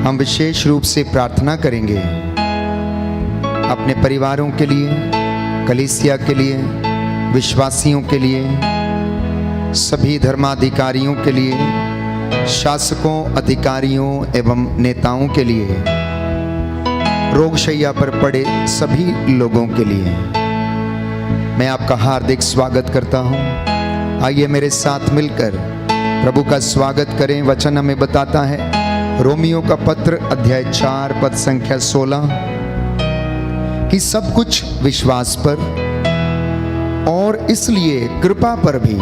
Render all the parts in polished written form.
हम विशेष रूप से प्रार्थना करेंगे अपने परिवारों के लिए, कलीसिया के लिए, विश्वासियों के लिए, सभी धर्माधिकारियों के लिए, शासकों, अधिकारियों एवं नेताओं के लिए, रोगशैया पर पड़े सभी लोगों के लिए मैं आपका हार्दिक स्वागत करता हूं। आइए मेरे साथ मिलकर प्रभु का स्वागत करें। वचन हमें बताता है, रोमियो का पत्र अध्याय 4 पद संख्या 16, कि सब कुछ विश्वास पर और इसलिए कृपा पर भी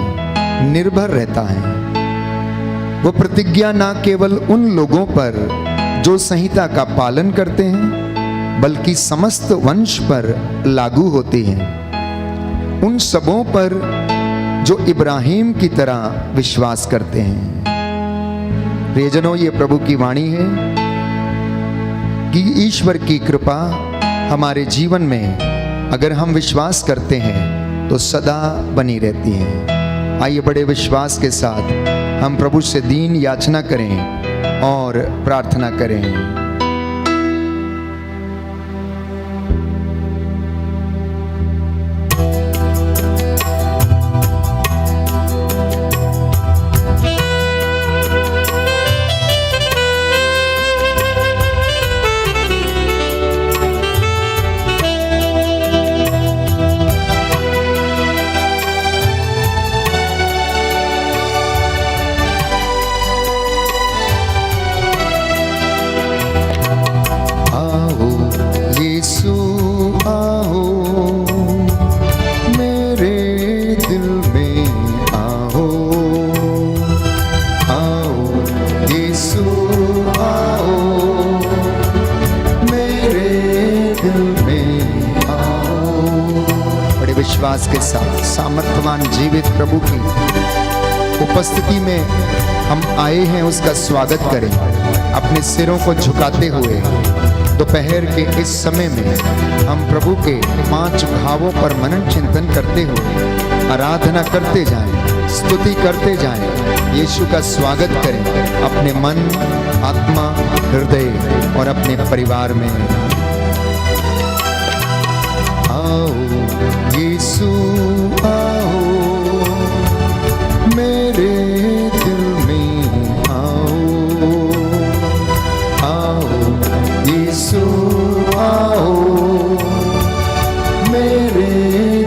निर्भर रहता है। वो प्रतिज्ञा ना केवल उन लोगों पर जो संहिता का पालन करते हैं, बल्कि समस्त वंश पर लागू होती है, उन सबों पर जो इब्राहिम की तरह विश्वास करते हैं। प्रियजनों, ये प्रभु की वाणी है कि ईश्वर की कृपा हमारे जीवन में अगर हम विश्वास करते हैं तो सदा बनी रहती है। आइए बड़े विश्वास के साथ हम प्रभु से दीन याचना करें और प्रार्थना करें। विश्वास के साथ सामर्थ्यवान जीवित प्रभु की उपस्थिति में हम आए हैं, उसका स्वागत करें। अपने सिरों को झुकाते हुए दोपहर के इस समय में हम प्रभु के 5 भावों पर मनन चिंतन करते हुए आराधना करते जाएं, स्तुति करते जाएं, यीशु का स्वागत करें अपने मन, आत्मा, हृदय और अपने परिवार में। आओ यीशु आओ, मेरे दिल में आओ, आओ यीशु आओ, मेरे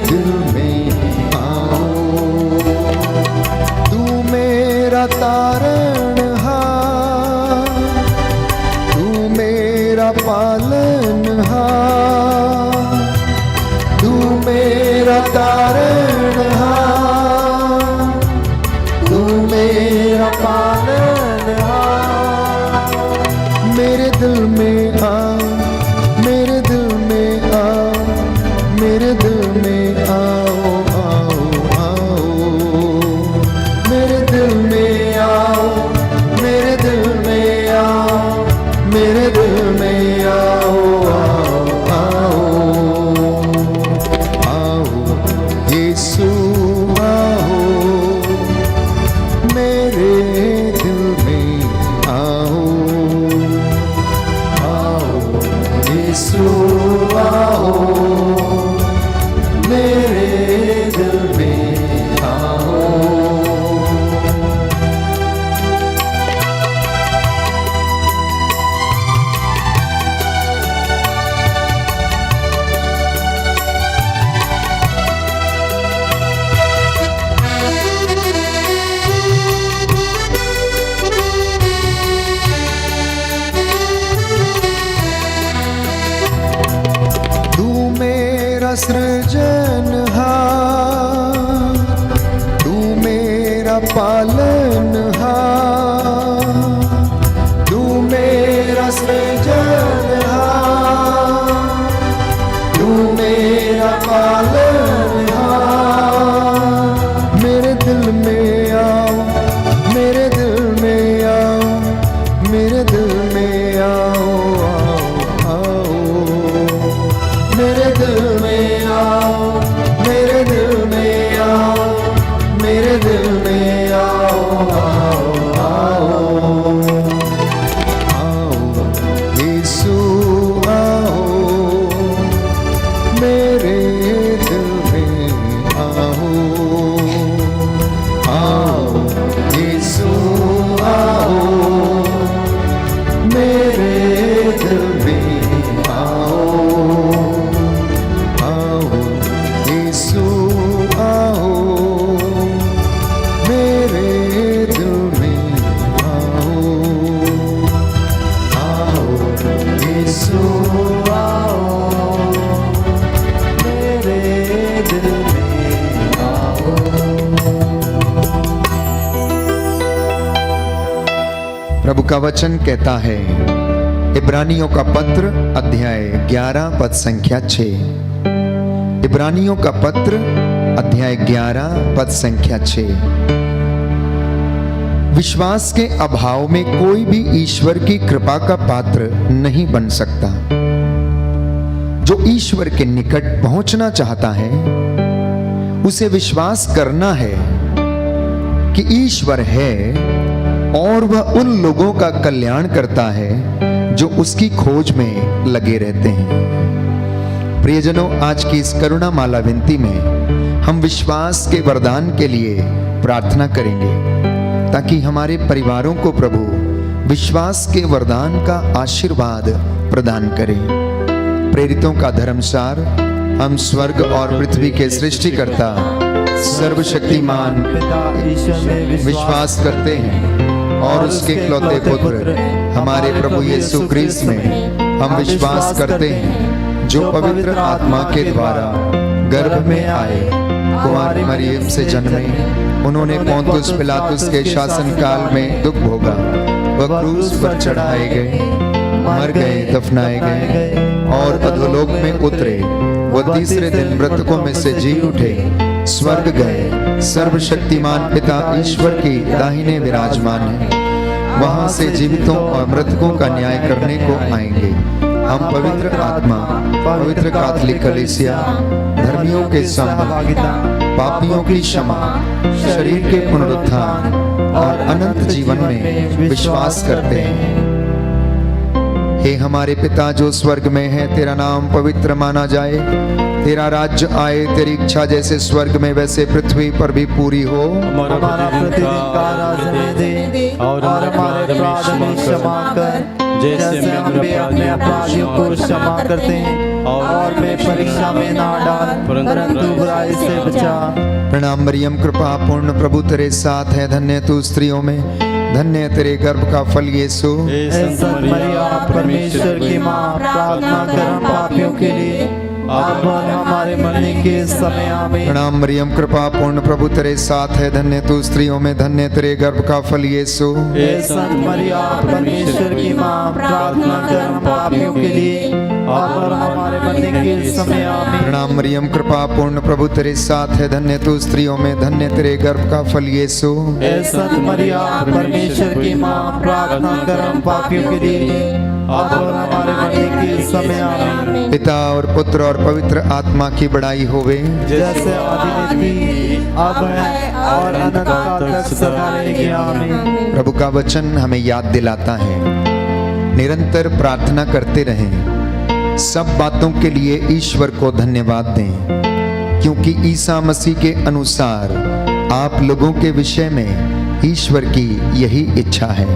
दिल में आओ। तू मेरा तारणहार, तू मेरा पालनहार, मेरा तारणहार, तू मेरा पालनहार। मेरे दिल में आ, मेरे दिल में आ, मेरे दिल में आओ, आओ, आओ, मेरे दिल में आओ, मेरे दिल में आओ, मेरे दिल में आओ, आओ, आओ यीशु आओ, मेरे दिल में आओ, आओ यीशु आओ, मेरे दिल में आओ। सृजनहार, तू मेरा पालनहार, तू मेरा सृजनहार, तू मेरा पालनहार। मेरे दिल में आओ, मेरे दिल में आओ, मेरे दिल में आओ, आओ, आओ, मेरे दिल में आओ, मेरे दिल में आओ, मेरे दिल में आओ, आओ, आओ, आओ का वचन कहता है, इब्रानियों का पत्र अध्याय 11 पद संख्या 6। इब्रानियों का पत्र अध्याय 11 पद संख्या 6। विश्वास के अभाव में कोई भी ईश्वर की कृपा का पात्र नहीं बन सकता। जो ईश्वर के निकट पहुंचना चाहता है उसे विश्वास करना है कि ईश्वर है और वह उन लोगों का कल्याण करता है जो उसकी खोज में लगे रहते हैं। प्रियजनों, आज की इस करुणा माला विनती में हम विश्वास के वरदान के लिए प्रार्थना करेंगे ताकि हमारे परिवारों को प्रभु विश्वास के वरदान का आशीर्वाद प्रदान करें। प्रेरितों का धर्मसार, हम स्वर्ग और पृथ्वी के सृष्टिकर्ता सर्वशक्तिमान पिता ईश्वर में विश्वास करते हैं और उसके इकलौते पुत्र हमारे प्रभु यीशु ख्रीस्त में हम विश्वास करते हैं, जो पवित्र आत्मा के द्वारा गर्भ में आए, कुमारी मरियम से जन्मे, उन्होंने पोंतुस पिलातुस के शासन काल में दुख भोगा, वह क्रूस पर चढ़ाए गए, मर गए, दफनाए गए और अधोलोक में उतरे, वह तीसरे दिन मृतकों में से जी उठे, स्वर्ग गए, सर्वशक्तिमान पिता ईश्वर की दाहिने विराजमान है, वहां से जीवितों और मृतकों का न्याय करने को आएंगे। हम पवित्र आत्मा, पवित्र कैथोलिक कलीसिया, धर्मियों के सहभागिता, पापियों की क्षमा, शरीर के पुनरुत्थान और अनंत जीवन में विश्वास करते हैं। हे हमारे पिता जो स्वर्ग में है, तेरा नाम पवित्र माना जाए, तेरा राज्य आए, तेरी इच्छा जैसे स्वर्ग में वैसे पृथ्वी पर भी पूरी हो। हमारा प्रतिदिन का राज हमें दे और हमारे अपराध हमें क्षमा कर, जैसे हम भी अपने अपराधियों को क्षमा करते हैं, और हमें परीक्षा में ना डाल परंतु बुराई से बचा। प्रणाम मरियम, कृपा पूर्ण प्रभु तेरे साथ है, धन्य तू स्त्रियों में, धन्य तेरे गर्भ का फल यीशु। संत मरिया परमेश्वर की माँ, प्रार्थना कर हम पापियों के लिए अब और हमारे मरने के समय आमीन। प्रणाम मरियम, कृपा पूर्ण प्रभु तेरे साथ है, धन्य तू स्त्रियों में, धन्य तेरे गर्भ का फल यीशु। संत मरिया परमेश्वर की माँ, प्रार्थना कर हम पापियों के लिए अब और हमारे मरने के समय आमीन। प्रणाम मरियम, कृपा पूर्ण प्रभु तेरे साथ है, धन्य तू स्त्रियों में, धन्य तेरे गर्भ का फल यीशु। संत मरिया परमेश्वर की माँ, प्रार्थना कर हम पापियों के लिए अब और हमारे मरने के समय आमीन। पिता और पुत्र और पवित्र आत्मा की बड़ाई होवे, जैसे आदि में थी, अब है और अनंत काल तक सदा रहेगी आमीन। प्रभु का वचन हमें याद दिलाता है, निरंतर प्रार्थना करते रहें, सब बातों के लिए ईश्वर को धन्यवाद दें, क्योंकि ईसा मसीह के अनुसार आप लोगों के विषय में ईश्वर की यही इच्छा है।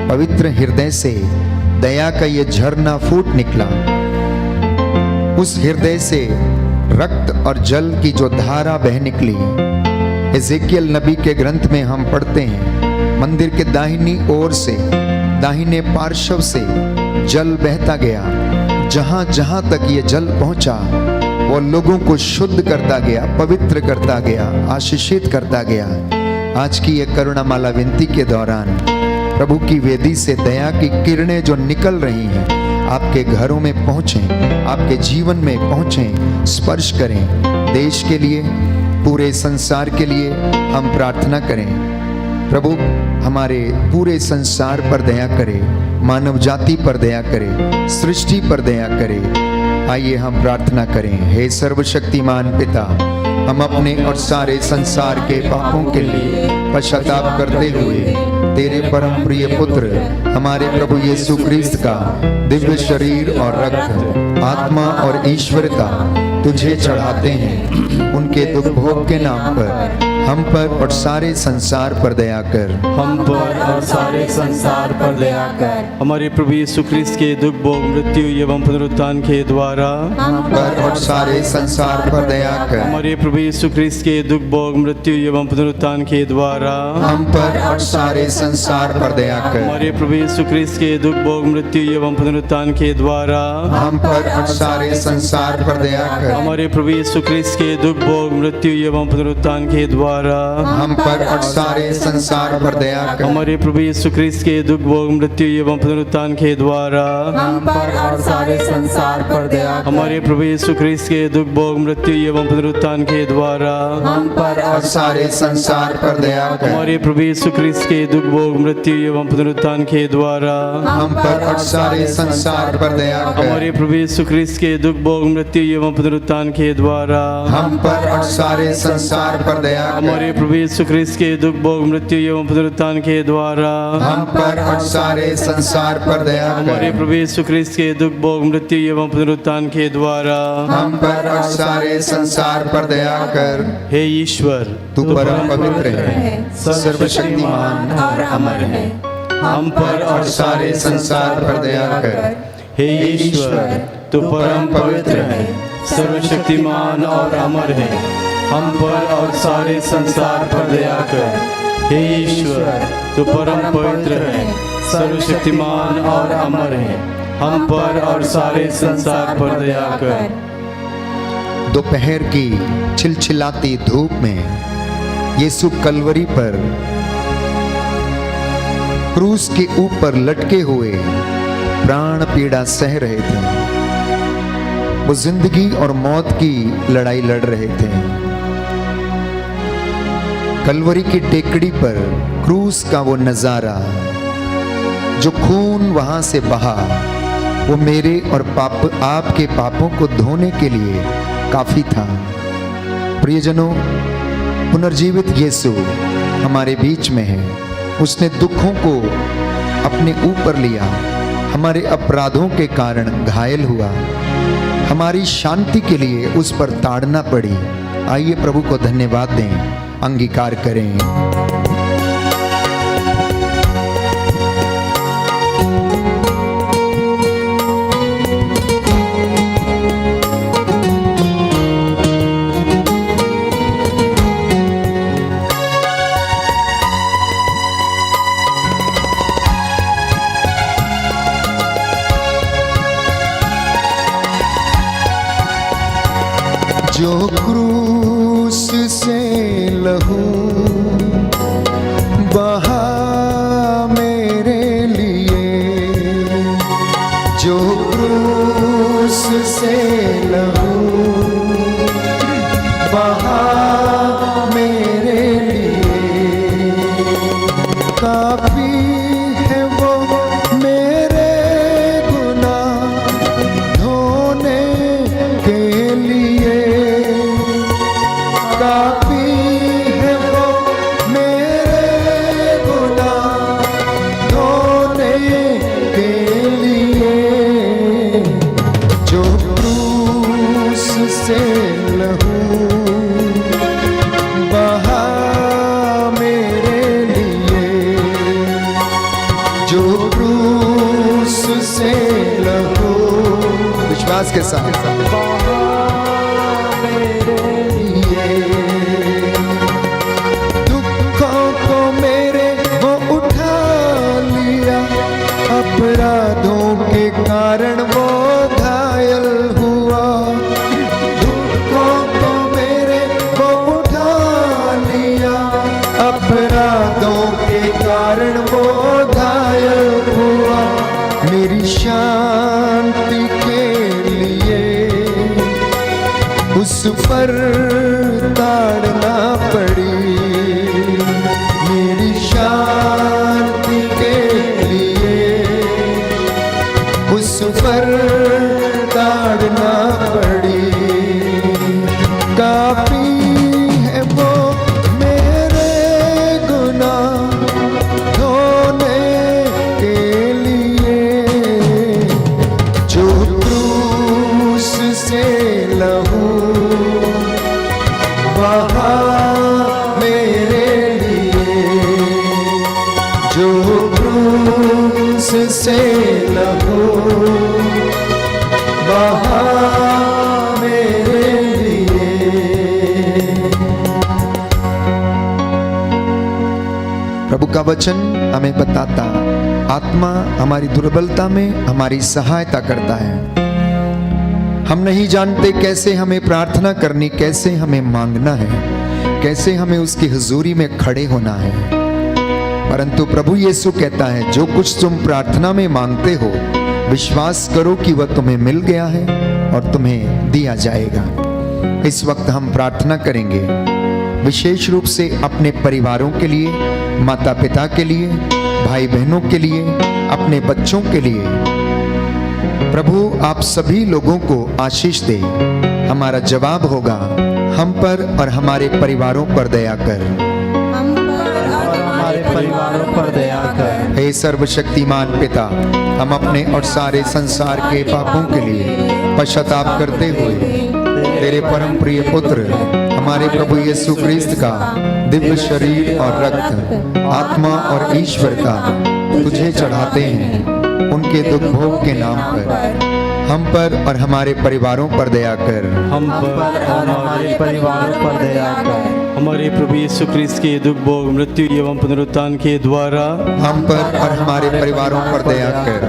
पवित्र हृदय से दया का ये झरना फूट निकला, उस हृदय से रक्त और जल की जो धारा बह निकली। एजेकियल नबी के ग्रंथ में हम पढ़ते हैं, मंदिर के दाहिनी ओर से, दाहिने पार्श्व से जल बहता गया, जहां जहां तक ये जल पहुंचा वो लोगों को शुद्ध करता गया, पवित्र करता गया, आशीषित करता गया। आज की ये करुणा माला विनती के दौरान प्रभु की वेदी से दया की किरणें जो निकल रही हैं, आपके घरों में पहुंचें, आपके जीवन में पहुंचें, स्पर्श करें। देश के लिए, पूरे संसार के लिए हम प्रार्थना करें। प्रभु हमारे पूरे संसार पर दया करे, मानव जाति पर दया करे, सृष्टि पर दया करे। आइए हम प्रार्थना करें। हे सर्वशक्तिमान पिता, हम अपने और सारे संसार के पापों के लिए पश्चाताप करते हुए तेरे परम प्रिय पुत्र हमारे प्रभु यीशु ख्रीस्त का दिव्य शरीर और रक्त, आत्मा और ईश्वरता तुझे चढ़ाते हैं। उनके दुख भोग के नाम पर हम पर और सारे संसार पर दया कर। हम पर और सारे संसार पर दया कर। हमारे प्रभु यीशु ख्रीस्त के दुख भोग, मृत्यु एवं पुनरुत्थान के द्वारा हम पर और सारे संसार पर दया कर। हमारे प्रभु यीशु ख्रीस्त के दुख भोग, मृत्यु एवं पुनरुत्थान के द्वारा हम पर और सारे संसार पर दया कर। हमारे प्रभु यीशु ख्रीस्त के दुख भोग, मृत्यु एवं पुनरुत्थान के द्वारा हम पर और सारे संसार पर दया कर। हमारे प्रभु यीशु ख्रीस्त के दुख भोग, मृत्यु एवं पुनरुत्थान के द्वारा द्वारा हम पर और सारे संसार पर दया कर। हमारे प्रभु यीशु ख्रिस्त के दुख भोग मृत्यु एवं पुनरुत्थान के द्वारा हम पर और सारे संसार पर दया कर। हमारे प्रभु यीशु ख्रिस्त के दुख भोग मृत्यु एवं पुनरुत्थान के द्वारा हम पर और सारे संसार पर दया कर। हमारे प्रभु यीशु ख्रिस्त के दुख भोग मृत्यु एवं पुनरुत्थान के द्वारा हम पर और सारे संसार पर दया कर। हमारे प्रभु यीशु ख्रिस्त के दुख भोग मृत्यु एवं पुनरुत्थान के द्वारा हम पर और सारे संसार पर दया कर। हमारे प्रभु यीशु ख्रिस्त के दुख भोग मृत्यु एवं पुनरुत्थान के द्वारा हम पर और सारे संसार पर दया हमारे कर। प्रभु यीशु ख्रिस्त के दुख भोग मृत्यु एवं पुनरुत्थान के द्वारा हम पर और सारे संसार पर दया कर। हे ईश्वर, तू परम पवित्र है, सर्वशक्तिमान और अमर है। हम पर और सारे संसार पर दया कर। हे ईश्वर, तू परम पवित्र है, सर्वशक्तिमान और अमर है। हम पर और सारे संसार पर दया कर। हे ईश्वर, तू परम पवित्र है, सर्वशक्तिमान और अमर है। हम पर और सारे संसार पर दया कर। दोपहर की छिलछिलाती धूप में यीशु कलवरी पर क्रूस के ऊपर लटके हुए प्राण पीड़ा सह रहे थे। वो जिंदगी और मौत की लड़ाई लड़ रहे थे। कलवरी की टेकड़ी पर क्रूस का वो नजारा, जो खून वहां से बहा, वो मेरे और आपके पापों को धोने के लिए काफी था। प्रियजनों, पुनर्जीवित यीशु हमारे बीच में है। उसने दुखों को अपने ऊपर लिया, हमारे अपराधों के कारण घायल हुआ, हमारी शांति के लिए उस पर ताड़ना पड़ी। आइए प्रभु को धन्यवाद दें, अंगीकार करें। जो क्रूस से लहू बहा मेरे लिए, जो क्रूस से लहू बहा मेरे लिए, काफी है वो मेरे गुनाह धोने के लिए, काफी है वो मेरे गुनाह धोने के लिए, जो क्रूस से लहू बहा मेरे लिए, जो क्रूस से लहू, विश्वास के साथ अपराधों के कारण वो घायल हुआ, दुखों को मेरे वो उठा लिया, अपराधों के कारण वो घायल हुआ, मेरी शांति के लिए उस पर ताड़ना पड़ी, मेरी शांति के उस पर ताड़ना पड़ी, काफी है वो मेरे गुनाह धोने के लिए, जो क्रूस से लहू बहा मेरे लिए, जो क्रूस से लहू बहा मेरे लिए। प्रभु का वचन हमें बताता, आत्मा हमारी दुर्बलता में हमारी सहायता करता है। हम नहीं जानते कैसे हमें प्रार्थना करनी, कैसे हमें मांगना है, कैसे हमें उसकी हुजूरी में खड़े होना है। परंतु प्रभु यीशु कहता है, जो कुछ तुम प्रार्थना में मांगते हो, विश्वास करो कि वह तुम्हें मिल गया है और तुम्हें दिया जाएगा। इस वक्त हम प्रार्थना करेंगे विशेष रूप से अपने परिवारों के लिए, माता पिता के लिए, भाई बहनों के लिए, अपने बच्चों के लिए। प्रभु आप सभी लोगों को आशीष दे। हमारा जवाब होगा, हम पर और हमारे परिवारों पर दया कर। हम पर और हमारे परिवारों पर दया कर। हे सर्वशक्तिमान पिता, हम अपने और सारे संसार के पापों के लिए पश्चाताप करते हुए तेरे परम प्रिय पुत्र हमारे प्रभु यीशु क्रिस्त का दिव्य शरीर और रक्त, आत्मा और ईश्वर का तुझे चढ़ाते हैं। उनके दुख भोग के नाम पर हम पर और हमारे परिवारों पर दया कर। हम पर और हमारे परिवारों पर दया कर। हमारे प्रभु यीशु क्रिस्त के दुख भोग, मृत्यु एवं पुनरुत्थान के द्वारा हम पर और हमारे परिवारों पर दया कर।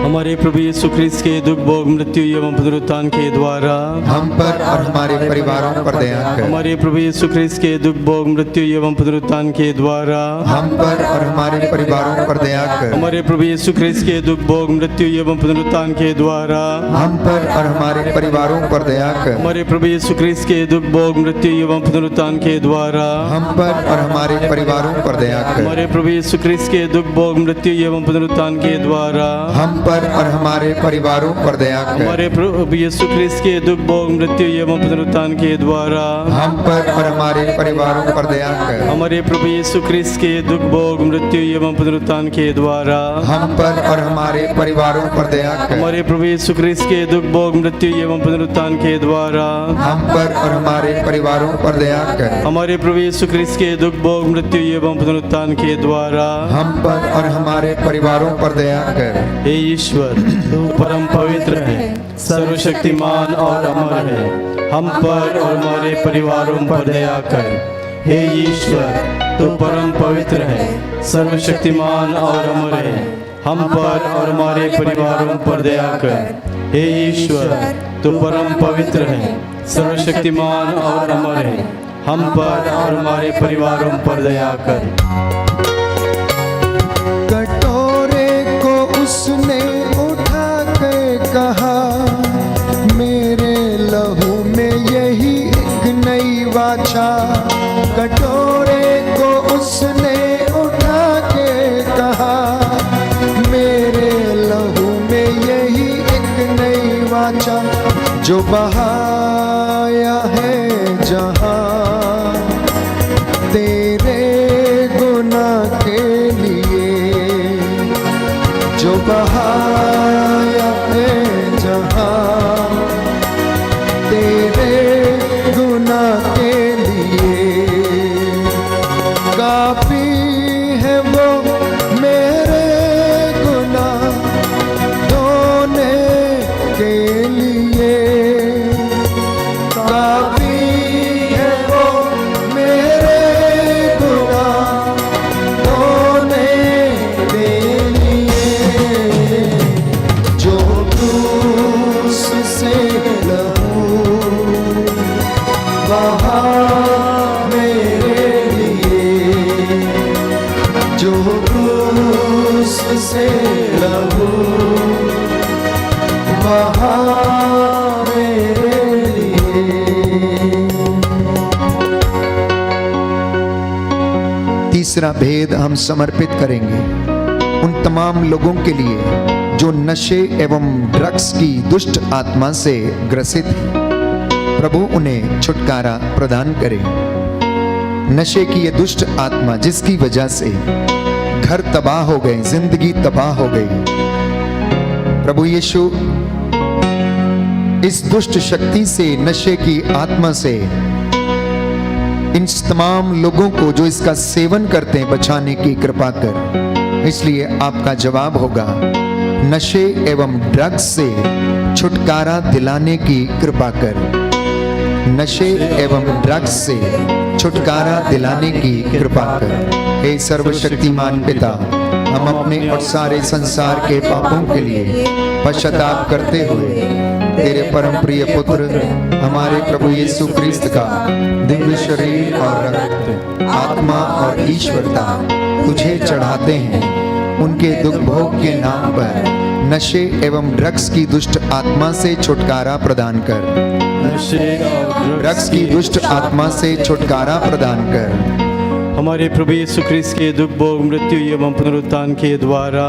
हमारे प्रभु यीशु क्रिस्त के दुख भोग, मृत्यु एवं पुनरुत्थान के द्वारा हम पर और हमारे परिवारों पर दया कर। हमारे प्रभु यीशु क्रिस्त के दुख भोग, मृत्यु एवं पुनरुत्थान के द्वारा हम पर और हमारे परिवारों पर दया कर। हमारे प्रभु यीशु क्रिस्त के दुख भोग, मृत्यु एवं पुनरुत्थान के द्वारा हम पर और हमारे परिवारों पर दया कर। हमारे प्रभु यीशु क्रिस्त के दुख भोग, मृत्यु एवं पुनरुत्थान के द्वारा हम पर और हमारे परिवारों पर दया कर। हमारे प्रभु यीशु क्रिस्त के दुख भोग, मृत्यु एवं पुनरुत्थान के द्वारा हम पर और हमारे परिवारों पर दया कर। हमारे प्रभु यीशु क्रिस्त के दुख भोग, मृत्यु एवं पुनरुत्थान के द्वारा हम पर और हमारे परिवारों पर दया कर। हमारे प्रभु यीशु क्रिस्त के दुख भोग, मृत्यु एवं पुनरुत्थान के द्वारा हम पर और हमारे परिवारों पर दया कर। हमारे प्रभु यीशु क्रिस्त के दुख भोग, मृत्यु एवं पुनरुत्थान के द्वारा हम पर और हमारे परिवारों पर दया कर। हमारे प्रभु यीशु क्रिस्त के दुख भोग, मृत्यु एवं पुनरुत्थान के द्वारा हम पर और हमारे परिवारों पर दया कर। हे ईश्वर, तू परम पवित्र है, सर्वशक्तिमान और अमर है। हम पर और हमारे परिवारों पर दया कर। हे ईश्वर, तू परम पवित्र है, सर्वशक्तिमान और अमर है। हम पर और हमारे परिवारों पर दया कर। हे ईश्वर, तू परम पवित्र है, सर्वशक्तिमान और अमर है। हम पर और हमारे परिवारों पर दया कर। कटोरे को उसने उठा के कहा, मेरे लहू में यही एक नई वाचा। कटोरे को उसने उठा के कहा, मेरे लहू में यही एक नई वाचा। जो बहाया है जहां तेरे गुनाह के लिए, जो बहाया है जहां तेरे गुनाह के लिए। काफी है वो मेरे गुनाह धोने के लिए। काफी है वो मेरे गुनाह धोने के लिए। जो क्रूस से लहू बहा मेरे लिए, जो क्रूस से लहू बहा मेरे लिए। तीसरा भेद हम समर्पित करेंगे उन तमाम लोगों के लिए जो नशे एवं ड्रग्स की दुष्ट आत्मा से ग्रसित हैं। प्रभु उन्हें छुटकारा प्रदान करे। नशे की ये दुष्ट आत्मा जिसकी वजह से घर तबाह हो गए, जिंदगी तबाह हो गई, प्रभु यीशु इस दुष्ट शक्ति से, नशे की आत्मा से इन तमाम लोगों को जो इसका सेवन करते हैं बचाने की कृपा कर। इसलिए आपका जवाब होगा, नशे एवं ड्रग्स से छुटकारा दिलाने की कृपा कर। नशे एवं ड्रग्स से छुटकारा दिलाने की कृपा कर। हे सर्वशक्तिमान पिता, हम अपने और सारे संसार के पापों के लिए पश्चाताप करते हुए तेरे परम प्रिय पुत्र हमारे प्रभु यीशु क्रिस्त का दिव्य शरीर और रक्त, आत्मा और ईश्वरता तुझे चढ़ाते हैं। उनके दुख भोग के नाम पर नशे एवं ड्रग्स की दुष्ट आत्मा से छुटकारा प्रदान कर। नशे और ड्रग्स की दुष्ट आत्मा से छुटकारा प्रदान कर। हमारे प्रभु यीशु ख्रीस्त के दुख भोग मृत्यु एवं पुनरुत्थान के द्वारा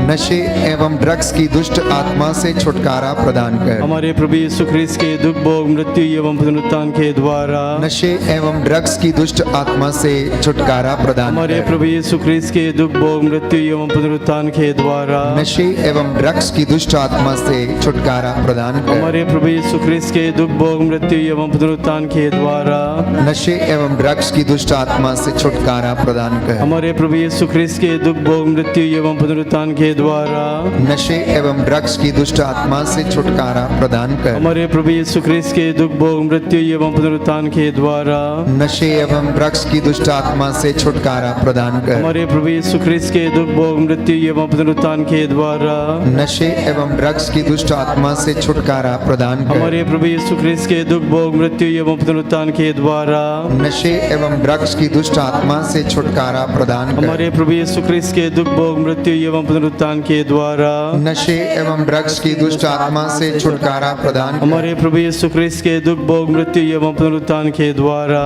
नशे एवं ड्रग्स की दुष्ट आत्मा से छुटकारा प्रदान कर। हमारे प्रभु यीशु ख्रीस्त के दुख भोग मृत्यु एवं पुनरुत्थान के द्वारा नशे एवं ड्रग्स की दुष्ट आत्मा से छुटकारा प्रदान हमारे कर। प्रभु यीशु ख्रीस्त के दुख भोग मृत्यु एवं पुनरुत्थान के द्वारा नशे एवं ड्रग्स की दुष्ट आत्मा से छुटकारा प्रदान कर। हमारे प्रभु यीशु ख्रीस्त के दुख भोग मृत्यु एवं पुनरुत्थान के द्वारा नशे एवं ड्रग्स की दुष्ट आत्मा से छुटकारा प्रदान कर। हमारे प्रभु यीशु ख्रीस्त के दुख भोग मृत्यु एवं पुनरुत्थान के द्वारा नशे एवं ड्रग्स की दुष्ट आत्मा से छुटकारा प्रदान कर। हमारे प्रभु यीशु ख्रीस्त के दुख भोग मृत्यु एवं पुनरुत्थान के द्वारा नशे एवं ड्रग्स की दुष्ट आत्मा से छुटकारा प्रदान कर। हमारे प्रभु यीशु ख्रीस्त के दुख भोग मृत्यु एवं पुनरुत्थान के द्वारा नशे एवं ड्रग्स की दुष्ट आत्मा से छुटकारा प्रदान कर। हमारे प्रभु यीशु ख्रीस्त के दुख भोग मृत्यु एवं पुनरुत्थान के द्वारा नशे एवं ड्रग्स की दुष्ट आत्मा से छुटकारा प्रदान कर। हमारे प्रभु यीशु ख्रीस्त के दुख भोग मृत्यु एवं पुनरुत्थान के द्वारा नशे एवं ड्रग्स की दुष्ट आत्मा से छुटकारा प्रदान कर। हमारे प्रभु यीशु ख्रीस्त के दुख भोग मृत्यु एवं पुनरुत्थान के द्वारा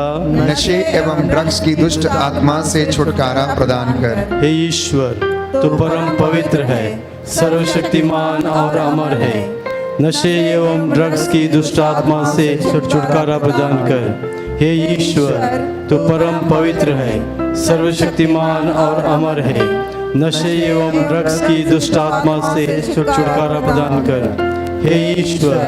नशे एवं ड्रग्स की दुष्ट आत्मा से छुटकारा प्रदान कर। हे ईश्वर, तू परम पवित्र है, सर्वशक्तिमान और अमर है। नशे एवं ड्रग्स की दुष्ट आत्मा से छुटकारा प्रदान कर। हे ईश्वर, तू परम पवित्र है, सर्वशक्तिमान और अमर है। नशे एवं ड्रग्स की दुष्ट आत्मा से छुटकारा प्रदान कर। हे ईश्वर,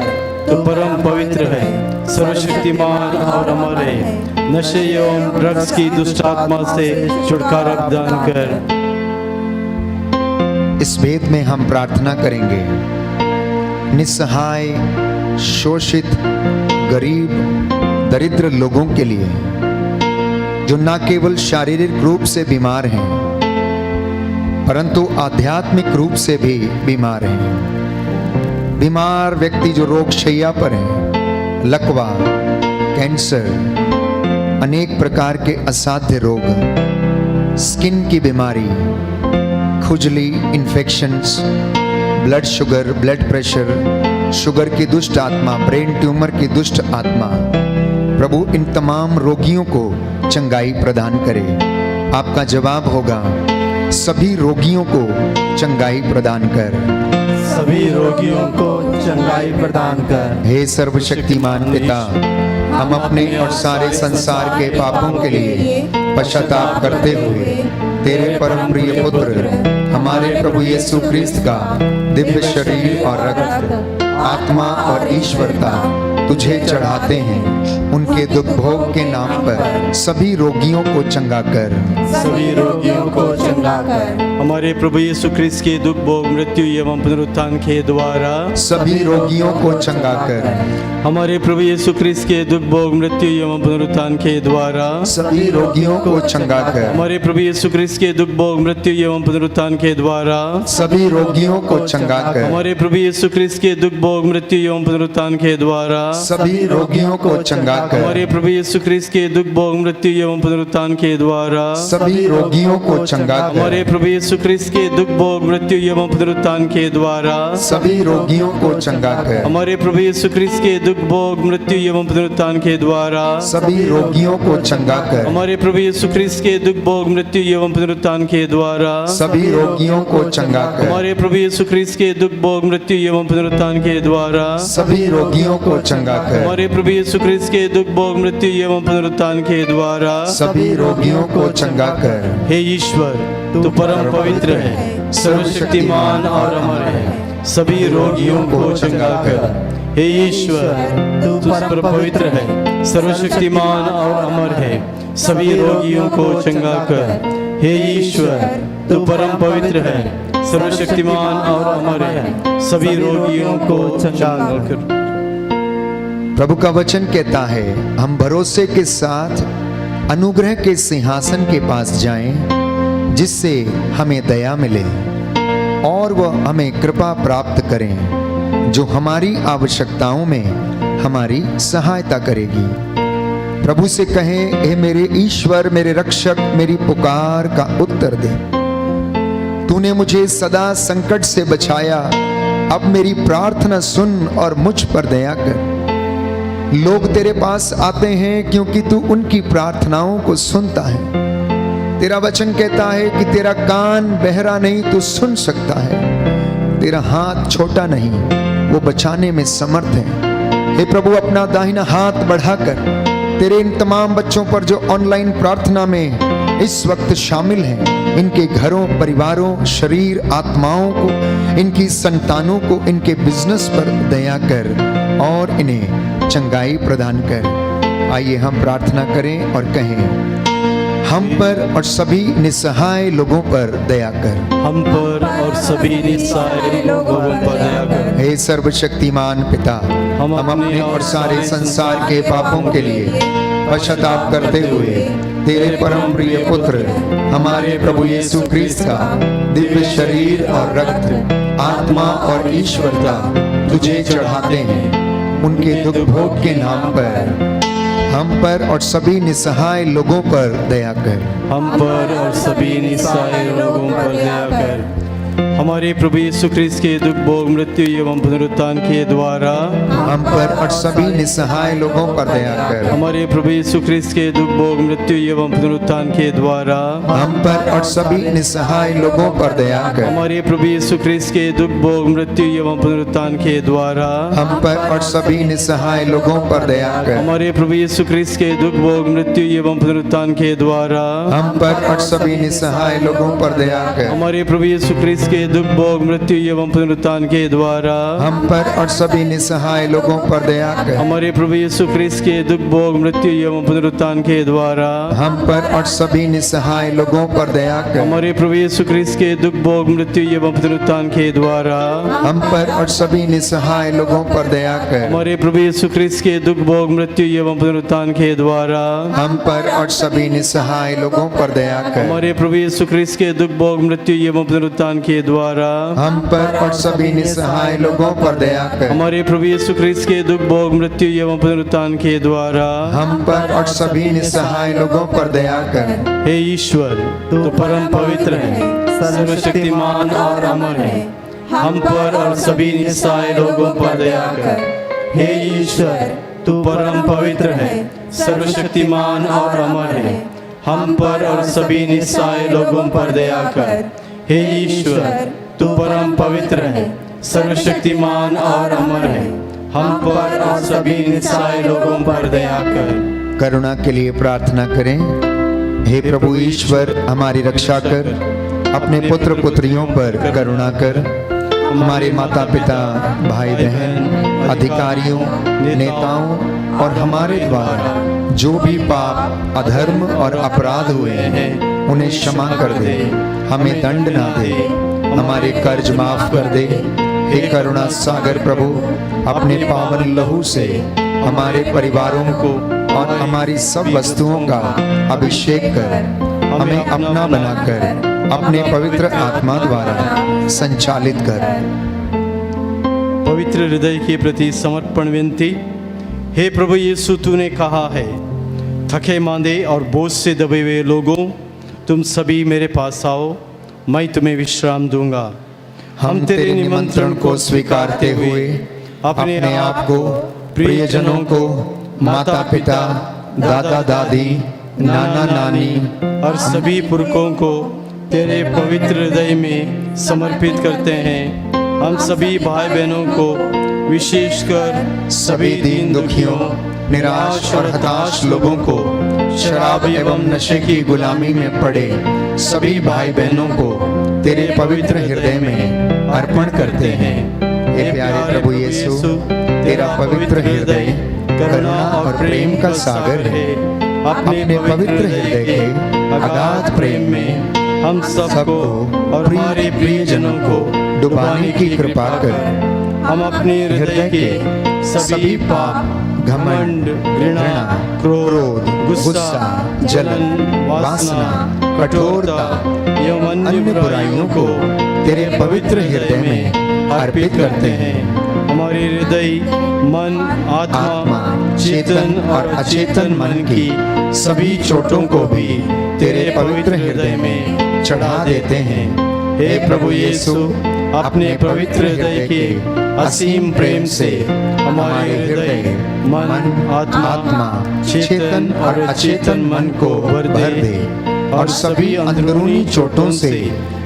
तू परम पवित्र है, सर्वशक्तिमान और अमर है। नशे एवं ड्रग्स की दुष्ट आत्मा से छुटकारा प्रदान कर। इस भेद में हम प्रार्थना करेंगे निस्सहाय, शोषित, गरीब, दरिद्र लोगों के लिए जो न केवल शारीरिक रूप से बीमार हैं परंतु आध्यात्मिक रूप से भी बीमार हैं। बीमार व्यक्ति जो रोग शैया पर हैं, लकवा, कैंसर, अनेक प्रकार के असाध्य रोग, स्किन की बीमारी, खुजली, infections, blood sugar, blood pressure, sugar की दुष्ट आत्मा, ब्रेन ट्यूमर की दुष्ट आत्मा, प्रभु इन तमाम रोगियों को चंगाई प्रदान करे। आपका जवाब होगा सभी रोगियों को चंगाई प्रदान कर। सभी रोगियों को चंगाई प्रदान कर। हे सर्वशक्तिमान पिता, हम अपने और सारे संसार के पापों के लिए पश्चाताप करते हुए तेरे परम प्रिय पुत्र हमारे प्रभु यीशु क्रिस्त का दिव्य शरीर और रक्त, आत्मा और ईश्वरता तुझे चढ़ाते हैं। उनके दुख भोग के नाम पर सभी रोगियों को चंगा कर। सभी रोगियों को चंगा कर। हमारे प्रभु यीशु ख्रीस्त के दुख भोग मृत्यु एवं पुनरुत्थान के द्वारा सभी रोगियों को चंगा कर। हमारे प्रभु यीशु ख्रीस्त के दुख भोग मृत्यु एवं पुनरुत्थान के द्वारा सभी रोगियों को चंगा कर। हमारे प्रभु यीशु ख्रीस्त के दुख भोग मृत्यु एवं पुनरुत्थान के द्वारा सभी रोगियों को चंगा कर। हमारे प्रभु यीशु ख्रीस्त के दुख भोग मृत्यु एवं पुनरुत्थान के द्वारा सभी रोगियों को चंगा कर। हमारे प्रभु यीशु ख्रीस्त के दुख भोग मृत्यु एवं पुनरुत्थान के द्वारा सभी रोगियों को चंगा कर। हमारे प्रभु यीशु ख्रीस्त के दुख भोग मृत्यु एवं पुनरुत्थान के द्वारा सभी रोगियों को चंगा कर। हमारे प्रभु यीशु ख्रीस्त के दुख भोग मृत्यु एवं पुनरुत्थान के द्वारा सभी रोगियों को चंगा कर। हमारे प्रभु यीशु ख्रीस्त के दुख भोग मृत्यु एवं पुनरुत्थान के द्वारा सभी रोगियों को चंगा कर। हमारे प्रभु यीशु ख्रीस्त के दुख भोग मृत्यु एवं पुनरुत्थान के द्वारा सभी रोगियों को चंगा कर। हमारे प्रभु यीशु ख्रीस्त के दुख भोग मृत्यु एवं पुनरुत्थान के द्वारा सभी रोगियों को चंगा कर। हे ईश्वर, तू परम पवित्र है, सर्वशक्तिमान और अमर है। सभी रोगियों को चंगा कर। हे ईश्वर, तू परम पवित्र है, सर्वशक्तिमान और अमर है। सभी रोगियों को चंगा कर। हे ईश्वर, तू परम पवित्र है, सर्वशक्तिमान और अमर है। सभी रोगियों को चंगा कर। प्रभु का वचन कहता है हम भरोसे के साथ अनुग्रह के सिंहासन के पास जाएं जिससे हमें दया मिले और वह हमें कृपा प्राप्त करें। जो हमारी आवश्यकताओं में हमारी सहायता करेगी। प्रभु से कहें, हे मेरे ईश्वर, मेरे रक्षक, मेरी पुकार का उत्तर दे। तूने मुझे सदा संकट से बचाया, अब मेरी प्रार्थना सुन और मुझ पर दया कर। लोग तेरे पास आते हैं क्योंकि तू उनकी प्रार्थनाओं को सुनता है। तेरा वचन कहता है कि तेरा कान बहरा नहीं तो सुन सकता है, तेरा हाथ छोटा नहीं वो बचाने में समर्थ है। हे प्रभु, अपना दाहिना हाथ बढ़ाकर तेरे इन तमाम बच्चों पर जो ऑनलाइन प्रार्थना में इस वक्त शामिल हैं, इनके घरों, परिवारों, शरीर, आत्माओं को, इनकी संतानों को, इनके बिजनेस पर दया कर और इन्हें चंगाई प्रदान कर। आइए हम प्रार्थना करें और कहें, हम पर और सभी निस्सहाय लोगों पर दया कर। हम पर और सभी निस्सहाय लोगों पर दया कर। हे सर्वशक्तिमान पिता, हम अपने और सारे संसार के पापों के लिए पश्चाताप करते हुए तेरे परम प्रिय पुत्र हमारे प्रभु यीशु ख्रीस्त का दिव्य शरीर और रक्त, आत्मा और ईश्वरता तुझे चढ़ाते हैं। उनके दुख भोग के नाम पर हम पर और सभी निस्सहाय लोगों पर दया कर। हम पर और सभी निस्सहाय लोगों पर दया कर। हमारे प्रभु यीशु ख्रीस्त के दुख भोग, मृत्यु एवं पुनरुत्थान के द्वारा हम पर और सभी निस्सहाय लोगों पर दया कर। हमारे प्रभु यीशु ख्रीस्त के दुख भोग, मृत्यु एवं पुनरुत्थान के द्वारा हम पर और सभी निस्सहाय लोगों पर दया कर। हमारे प्रभु यीशु ख्रीस्त के दुख भोग, मृत्यु एवं पुनरुत्थान के द्वारा हम पर और सभी निस्सहाय लोगों पर दया कर। हमारे प्रभु यीशु ख्रीस्त के दुख भोग, मृत्यु एवं पुनरुत्थान के द्वारा हम पर और सभी निस्सहाय लोगों पर दया कर। हमारे प्रभु यीशु ख्रीस्त के दुख भोग, मृत्यु एवं पुनरुत्थान के द्वारा हम पर और सभी निस्सहाय लोगों पर दया कर। हमारे प्रभु यीशु ख्रीस्त के दुख भोग, मृत्यु एवं पुनरुत्थान के द्वारा हम पर और सभी निस्सहाय लोगों पर दया कर। हमारे प्रभु यीशु ख्रीस्त के दुख भोग, मृत्यु एवं पुनरुत्थान के द्वारा हम पर और सभी निस्सहाय लोगों पर दया कर। हमारे प्रभु यीशु ख्रीस्त के दुख भोग, मृत्यु एवं पुनरुत्थान के द्वारा हम पर और सभी निस्सहाय लोगों पर दया कर। हमारे प्रभु यीशु ख्रीस्त के दुख भोग, मृत्यु एवं पुनरुत्थान के द्वारा हम पर और सभी निस्सहाय लोगों पर दया कर। हमारे प्रभु यीशु ख्रीस्त के दुख भोग, मृत्यु एवं पुनरुत्थान के द्वारा हम पर और सभी निस्सहाय लोगों पर दया कर। हे ईश्वर, तू परम पवित्र है, सर्वशक्तिमान और अमर है। हम पर और सभी निस्सहाय लोगों पर दया कर। हे ईश्वर, तू परम पवित्र है, सर्वशक्तिमान और अमर है। हम पर और सभी निस्सहाय लोगों पर दया कर। हे ईश्वर, तू परम पवित्र है, सर्वशक्तिमान और अमर है। हम पर और सभी निस्सहाय लोगों पर दया कर। करुणा के लिए प्रार्थना करें। हे प्रभु ईश्वर, हमारी रक्षा कर, अपने पुत्र पुत्रियों पर करुणा कर। हमारे माता पिता, भाई बहन, अधिकारियों, नेताओं और हमारे द्वारा जो भी पाप, अधर्म और अपराध हुए हैं उन्हें क्षमा कर दे, हमें दंड ना दे, हमारे कर्ज माफ कर दे। हे करुणा सागर प्रभु, अपने पावन लहू से हमारे परिवारों को और हमारी सब वस्तुओं का अभिषेक कर, हमें अपना बनाकर अपने पवित्र आत्मा द्वारा संचालित कर। पवित्र हृदय के प्रति समर्पण विनती। हे प्रभु यीशु, तूने कहा है, थके मांदे और बोझ से दबे हुए लोगों, तुम सभी मेरे पास आओ, मैं तुम्हें विश्राम दूंगा। हम तेरे निमंत्रण को स्वीकारते हुए अपने आप को, प्रियजनों को, माता पिता, दादा दादी, नाना नानी और सभी पुरखों को तेरे पवित्र हृदय में समर्पित करते हैं। हम सभी भाई बहनों को, विशेषकर सभी दीन दुखियों, निराश और हताश लोगों को, शराब एवं नशे की गुलामी में पड़े सभी भाई बहनों को तेरे पवित्र हृदय में अर्पण करते हैं। हे प्यारे प्रभु यीशु, तेरा पवित्र हृदय करुणा और प्रेम का सागर है। अपने पवित्र हृदय के अगाध प्रेम में हम सबको और हमारे प्रियजनों को डुबाने की कृपा कर। हम अपने हृदय के सभी पाप, घमंड, घृणा, क्रोध, गुस्सा, जलन, वासना, कठोरता एवं अन्य बुराइयों को तेरे पवित्र हृदय में अर्पित करते हैं। हमारे हृदय, मन, आत्मा, चेतन और अचेतन मन की सभी चोटों को भी तेरे पवित्र हृदय में चढ़ा देते हैं। हे प्रभु यीशु, अपने पवित्र हृदय के असीम प्रेम से हमारे हृदय, मन, आत्मा, चेतन और अचेतन मन को भर दे और सभी अंदरूनी चोटों से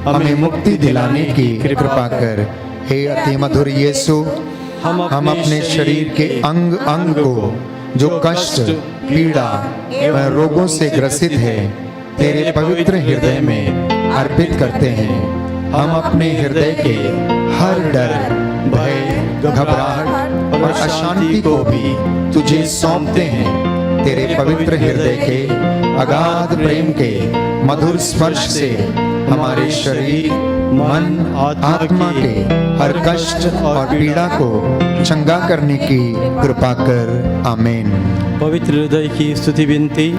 हमें मुक्ति दिलाने की कृपा कर। हे अति मधुर यीशु, हम अपने शरीर के अंग अंग को जो कष्ट, पीड़ा एवं रोगों से ग्रसित है, तेरे पवित्र हृदय में अर्पित करते हैं। हम अपने हृदय के हर डर, भय, घबराहट और अशांति को भी तुझे सौंपते हैं। तेरे पवित्र हृदय के अगाध प्रेम के मधुर स्पर्श से हमारे शरीर, मन, आत्मा के हर कष्ट और पीड़ा को चंगा करने की कृपा कर। आमीन। पवित्र हृदय की स्तुति विनती।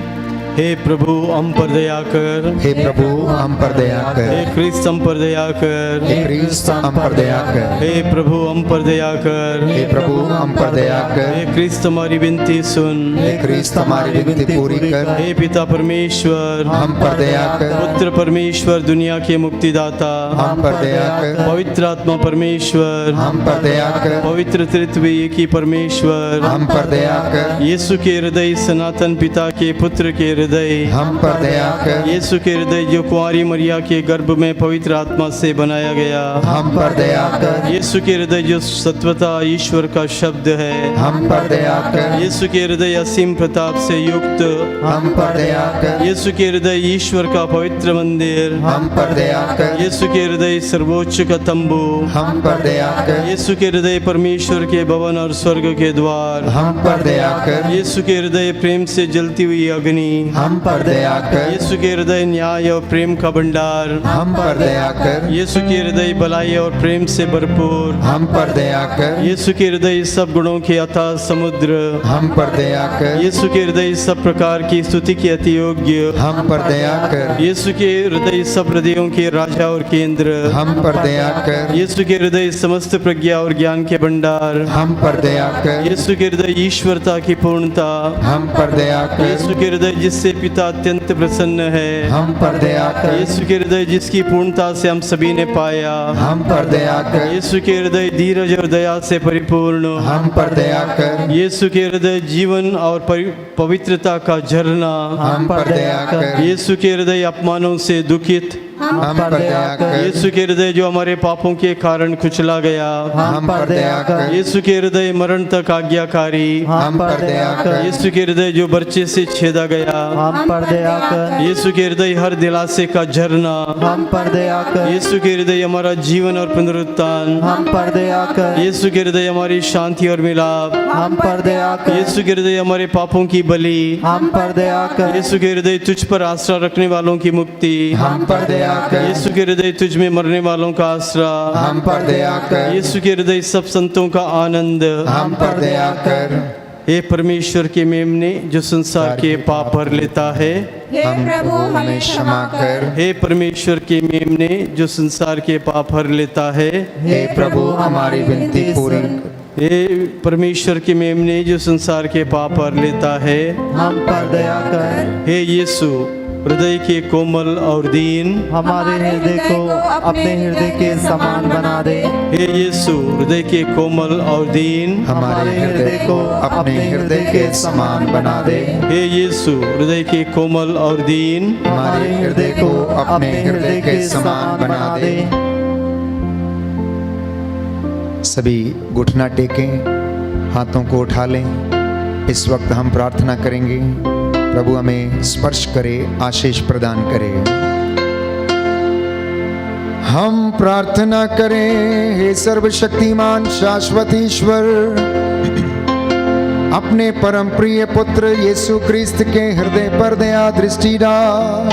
हे प्रभु हम पर दया कर, हे प्रभु हम पर दया कर, हे क्रिस्त हम पर दया कर, हे क्रिस्त हम पर दया कर, हे प्रभु हम पर दया कर, हे प्रभु हम पर दया कर, हे क्रिस्त हमारी विनती सुन, हे क्रिस्त हमारी विनती पूरी कर, हे पिता परमेश्वर हम पर दया कर, पुत्र परमेश्वर दुनिया के मुक्तिदाता हम पर दया कर, पवित्र आत्मा परमेश्वर हम पर दया कर, पवित्र त्रित्व एक ही परमेश्वर हम पर दया कर, यीशु के हृदय सनातन पिता के पुत्र के हृदय हम पर दया कर, यीशु के हृदय जो कुंवारी मरिया के गर्भ में पवित्र आत्मा से बनाया गया, हम पर दया कर, यीशु के हृदय जो सत्वता ईश्वर का शब्द है, हम पर दया कर, यीशु के हृदय असीम प्रताप से युक्त, हम पर दया कर, यीशु के हृदय ईश्वर का पवित्र मंदिर, हम पर दया कर, यीशु के हृदय सर्वोच्च का तंबू, हम पर दया कर, यीशु के हृदय परमेश्वर के भवन और स्वर्ग के द्वार, हम पर दया कर, यीशु के हृदय प्रेम से जलती हुई अग्नि, हम पर दया कर, यीशु के हृदय न्याय और प्रेम का भंडार, हम पर दया कर, यीशु के हृदय भलाई और प्रेम से भरपूर, हम पर दया कर, यीशु के हृदय सब गुणों के अथाह समुद्र, हम पर दया कर, यीशु के हृदय सब प्रकार की स्तुति के अति योग्य, हम पर दया कर, यीशु के हृदय सब हृदयों के राजा और केंद्र, हम पर दया कर, यीशु के हृदय समस्त प्रज्ञा और ज्ञान के भंडार, हम पर दया कर, यीशु के हृदय ईश्वरता की पूर्णता, हम पर दया कर, यीशु के हृदय जिससे पिता अत्यंत प्रसन्न है, हम पर दया कर, यीशु के हृदय जिसकी पूर्णता से हम सभी ने पाया, हम पर दया कर, यीशु के हृदय धीरज और दया से परिपूर्ण, हम पर दया कर, यीशु के हृदय जीवन और पवित्रता का झरना, हम पर दया कर, यीशु के हृदय अपमानों से दुखित, हम पर दया कर, यीशु के हृदय जो हमारे पापों के कारण कुचला गया, हम पर दया कर, यीशु के हृदय मरण तक आज्ञाकारी, हम पर दया कर, यीशु के हृदय जो बर्चे से छेदा गया, हम पर दया कर, यीशु के हृदय हर दिलासे का झरना, हम पर दया कर, यीशु के हृदय हमारा जीवन और पुनरुत्थान, हम पर दया कर, यीशु के हृदय हमारी शांति और मिलाप, हम पर दया कर, यीशु के हृदय हमारे पापों की बलि, हम पर दया कर, यीशु के हृदय तुझ पर आसरा रखने वालों की मुक्ति, हम पर दया कर, यीशु के हृदय तुझ में मरने वालों का आसरा, हम पर दया कर, यीशु के हृदय सब संतों का आनंद, हम पर दया कर, हे परमेश्वर के मेमने जो संसार के पाप भर लेता है, हे प्रभु हमें क्षमा कर। हे परमेश्वर के मेमने जो संसार के पाप भर लेता है, हे प्रभु हमारी विनती पूरी कर। हे परमेश्वर के मेमने जो संसार के पाप भर लेता है, हम पर दया कर, हे यीशु हृदय के कोमल और दीन, हमारे हृदय को अपने हृदय के समान बना दे, हे यीशु हृदय के कोमल और दीन, हमारे हृदय को अपने हृदय के समान बना दे, हे यीशु हृदय के कोमल और दीन, हमारे हृदय को अपने हृदय के समान बना दे। सभी घुटना टेकें, हाथों को उठा लें। इस वक्त हम प्रार्थना करेंगे, प्रभु हमें स्पर्श करे, आशीष प्रदान करे। हम प्रार्थना करें, हे सर्वशक्तिमान शाश्वत ईश्वर, अपने परम प्रिय पुत्र यीशु क्रिस्त के हृदय पर दया दृष्टि डाल,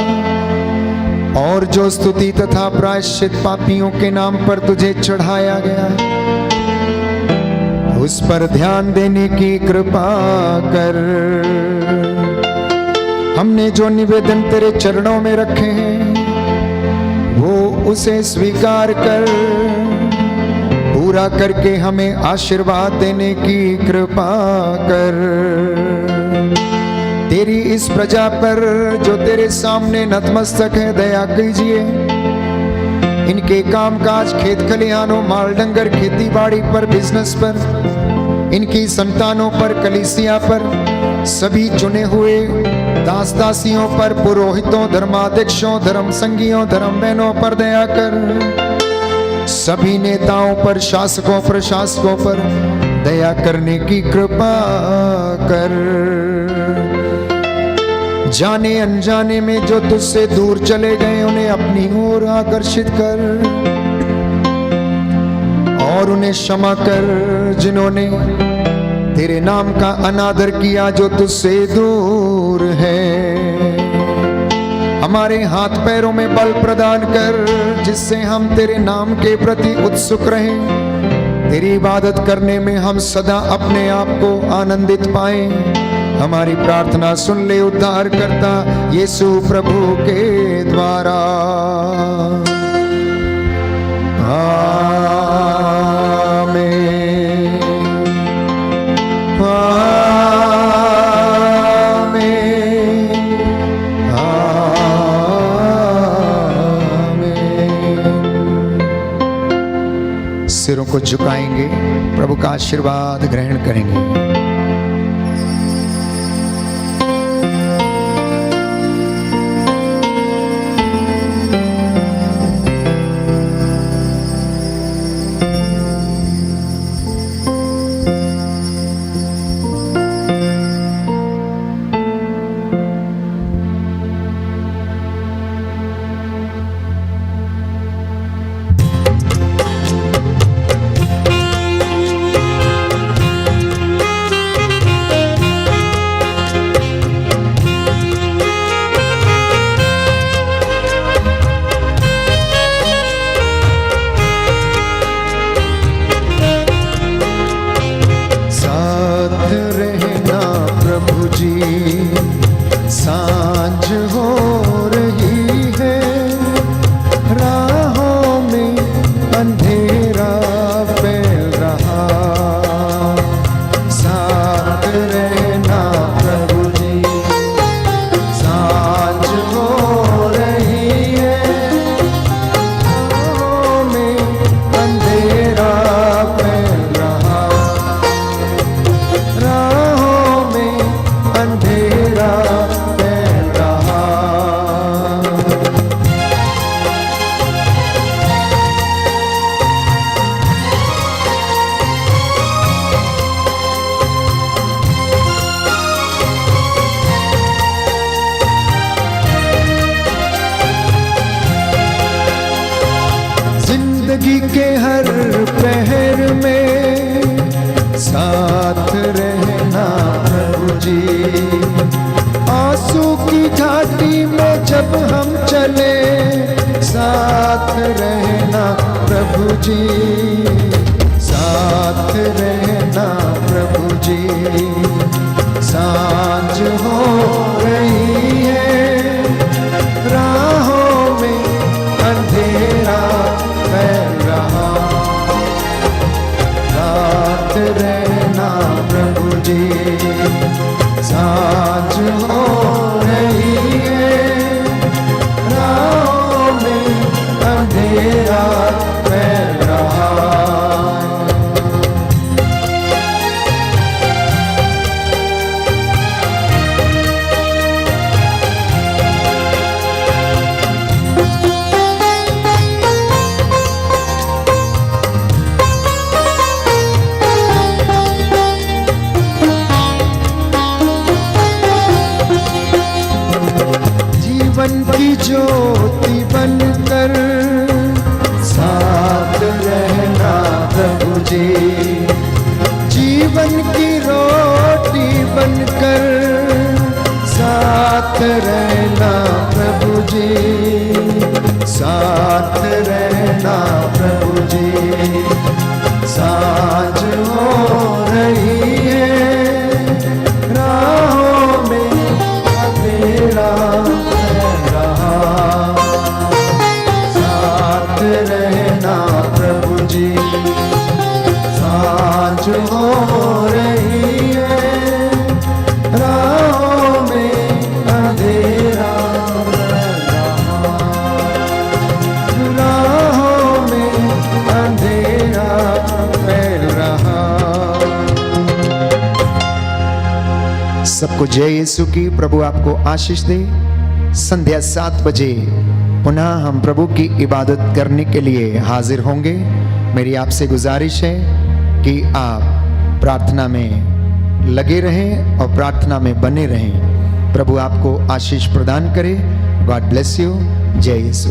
और जो स्तुति तथा प्रायश्चित पापियों के नाम पर तुझे चढ़ाया गया, उस पर ध्यान देने की कृपा कर। हमने जो निवेदन तेरे चरणों में रखे हैं, वो उसे स्वीकार कर। पूरा करके हमें आशीर्वाद देने की कृपा कर। तेरी इस प्रजा पर जो तेरे सामने नतमस्तक है, दया कीजिए। इनके कामकाज, खेत खलिहानों, माल डंगर, खेती बाड़ी पर, बिजनेस पर, इनकी संतानों पर, कलीसिया पर, सभी चुने हुए दास दासियों पर, पुरोहितों, धर्माध्यक्षों, धर्म संगियों, धर्म बहनों पर दया कर। सभी नेताओं पर, शासकों, प्रशासकों पर दया करने की कृपा कर। जाने अनजाने में जो तुझसे दूर चले गए, उन्हें अपनी ओर आकर्षित कर और उन्हें क्षमा कर। जिन्होंने तेरे नाम का अनादर किया, जो तुझसे दूर है, हमारे हाथ पैरों में बल प्रदान कर, जिससे हम तेरे नाम के प्रति उत्सुक रहें। तेरी इबादत करने में हम सदा अपने आप को आनंदित पाएं। हमारी प्रार्थना सुन ले उद्धार करता यीशु प्रभु के द्वारा। आमीन, आमीन, आमीन। सिरों को झुकाएंगे, प्रभु का आशीर्वाद ग्रहण करेंगे। सांझ हो रही है, राहों में अंधेरा फैल रहा। साथ रहना प्रभु जी, सांझ हो रही है, राहों में अंधेरा फैल रहा, राहों में अंधेरा जिंदगी के हर पहर में साथ रहना प्रभु जी। आंसू की घाटी में जब हम चले, साथ रहना प्रभु जी, साथ रहना प्रभु जी। सांझ हो रही है, राहों में अंधेरा फैल रहा, साथ रहना प्रभु जी। सांझ हो रही है, राहों में अंधेरा फैल रहा। जीवन की ज्योति बनकर साथ रहना प्रभु जी। जीवन की रोटी बनकर साथ रहना प्रभु जी, साथ रहना प्रभु जी। सांझ हो रही है, राहों में अंधेरा फैल रहा, सांझ हो रही है, राहों में अंधेरा रहा, राहों में अंधेरा फैल रहा। सबको जय यीशु की। प्रभु आपको आशीष दे। संध्या 7 बजे पुनः हम प्रभु की इबादत करने के लिए हाजिर होंगे। मेरी आपसे गुजारिश है कि आप प्रार्थना में लगे रहें और प्रार्थना में बने रहें। प्रभु आपको आशीष प्रदान करे। God bless you. जय यीशु।